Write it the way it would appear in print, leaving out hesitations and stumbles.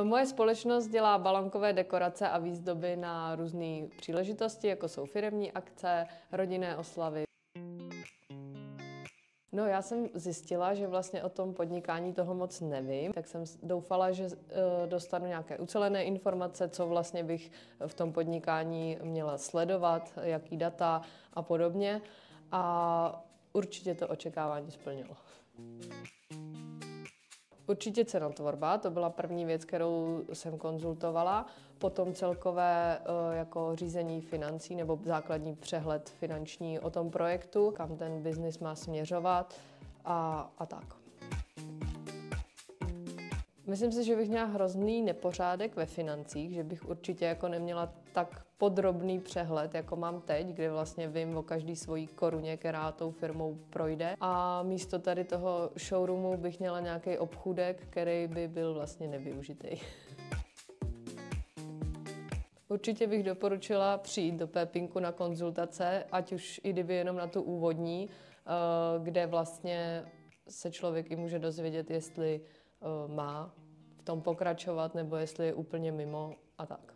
Moje společnost dělá balonkové dekorace a výzdoby na různé příležitosti, jako jsou firemní akce, rodinné oslavy. No, já jsem zjistila, že vlastně o tom podnikání toho moc nevím, tak jsem doufala, že dostanu nějaké ucelené informace, co vlastně bych v tom podnikání měla sledovat, jaký data a podobně. A určitě to očekávání splnilo. Určitě cenotvorba, to byla první věc, kterou jsem konzultovala. Potom celkové jako řízení financí nebo základní přehled finanční o tom projektu, kam ten biznis má směřovat a tak. Myslím si, že bych měla hrozný nepořádek ve financích, že bych určitě jako neměla tak podrobný přehled, jako mám teď, kde vlastně vím o každý svojí koruně, která tou firmou projde. A místo tady toho showroomu bych měla nějaký obchůdek, který by byl vlastně nevyužitý. Určitě bych doporučila přijít do Pépinku na konzultace, ať už i kdyby jenom na tu úvodní, kde vlastně se člověk i může dozvědět, jestli má v tom pokračovat, nebo jestli je úplně mimo a tak.